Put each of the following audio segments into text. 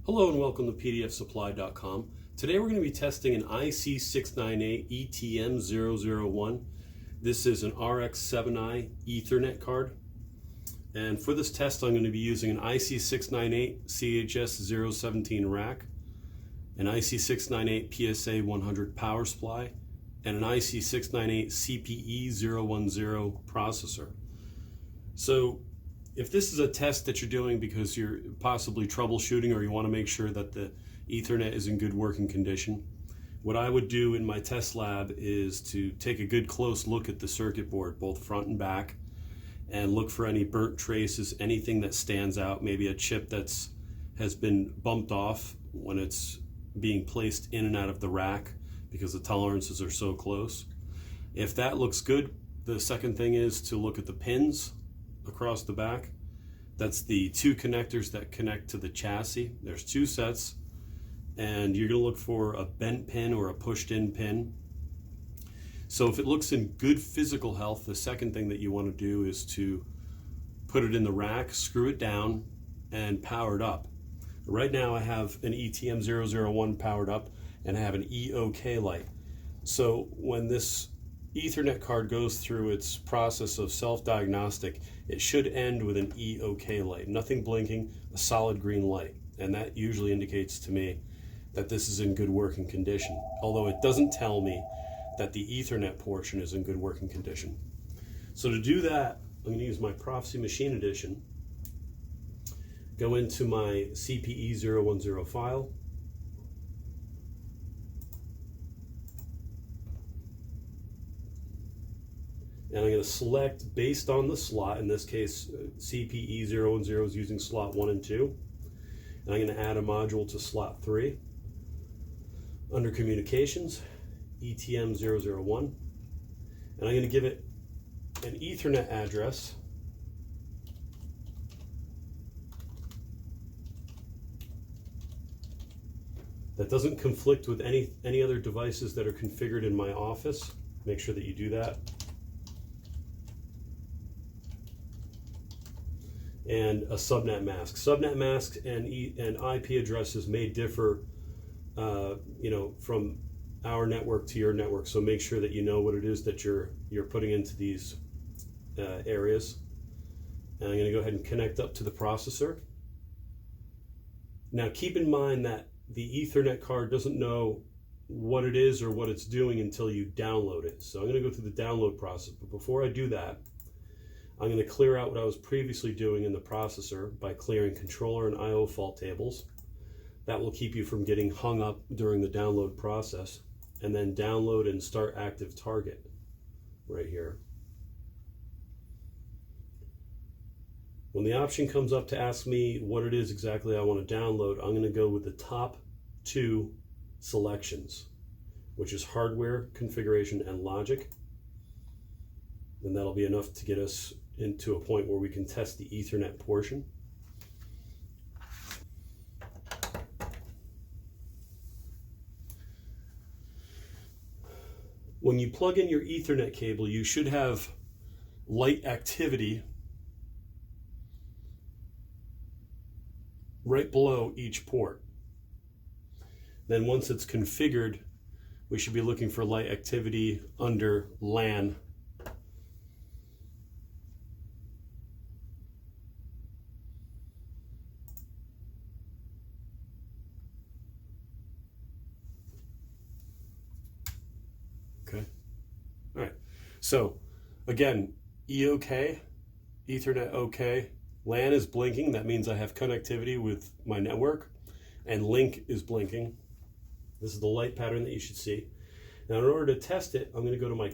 Hello and welcome to pdfsupply.com. Today we're going to be testing an IC698 ETM001. This is an RX7i Ethernet card. And for this test I'm going to be using an IC698 CHS017 rack, an IC698 PSA100 power supply, and an IC698 CPE010 processor. So if this is a test that you're doing because you're possibly troubleshooting or you want to make sure that the Ethernet is in good working condition, what I would do in my test lab is to take a good close look at the circuit board, both front and back, and look for any burnt traces, anything that stands out, maybe a chip has been bumped off when it's being placed in and out of the rack because the tolerances are so close. If that looks good, the second thing is to look at the pins across the back. That's the two connectors that connect to the chassis. There's two sets, and you're going to look for a bent pin or a pushed in pin. So if it looks in good physical health, the second thing that you want to do is to put it in the rack, screw it down, and power it up. Right now I have an ETM001 powered up, and I have an EOK light. So when this Ethernet card goes through its process of self-diagnostic, it should end with an EOK light, nothing blinking, a solid green light. And that usually indicates to me that this is in good working condition, although it doesn't tell me that the Ethernet portion is in good working condition. So to do that, I'm going to use my Prophecy Machine Edition, go into my CPE010 file, and I'm going to select based on the slot. In this case, CPE010 is using slot 1 and 2. And I'm going to add a module to slot 3. Under Communications, ETM001. And I'm going to give it an Ethernet address. That doesn't conflict with any other devices that are configured in my office. Make sure that you do that. And a subnet mask. Subnet masks and IP addresses may differ, from our network to your network. So make sure that you know what it is that you're putting into these areas. And I'm going to go ahead and connect up to the processor. Now keep in mind that the Ethernet card doesn't know what it is or what it's doing until you download it. So I'm going to go through the download process. But before I do that, I'm going to clear out what I was previously doing in the processor by clearing controller and I/O fault tables. That will keep you from getting hung up during the download process. And then download and start active target right here. When the option comes up to ask me what it is exactly I want to download, I'm going to go with the top two selections, which is hardware, configuration, and logic. And that'll be enough to get us into a point where we can test the Ethernet portion. When you plug in your Ethernet cable, you should have light activity right below each port. Then once it's configured, we should be looking for light activity under LAN. Okay. All right. So again, EOK, Ethernet OK, LAN is blinking. That means I have connectivity with my network, and link is blinking. This is the light pattern that you should see. Now, in order to test it, I'm going to go to my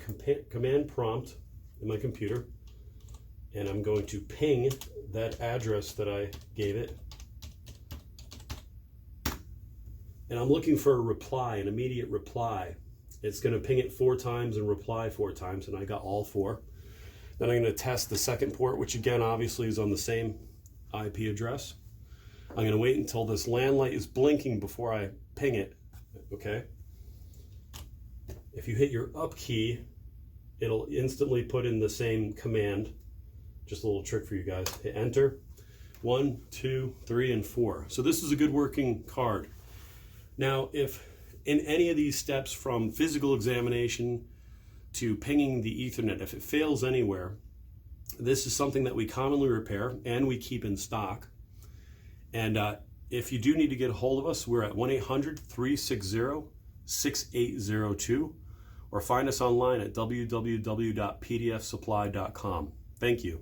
command prompt in my computer, and I'm going to ping that address that I gave it. And I'm looking for a reply, an immediate reply. It's going to ping it 4 times and reply 4 times, and I got all 4. Then I'm going to test the second port, which again obviously is on the same IP address. I'm going to wait until this LAN light is blinking before I ping it. Okay. If you hit your up key, it'll instantly put in the same command. Just a little trick for you guys. Hit enter. 1, 2, 3, and 4. So this is a good working card. Now, if in any of these steps from physical examination to pinging the Ethernet, if it fails anywhere, this is something that we commonly repair and we keep in stock. And if you do need to get a hold of us, we're at 1-800-360-6802 or find us online at www.pdfsupply.com. Thank you.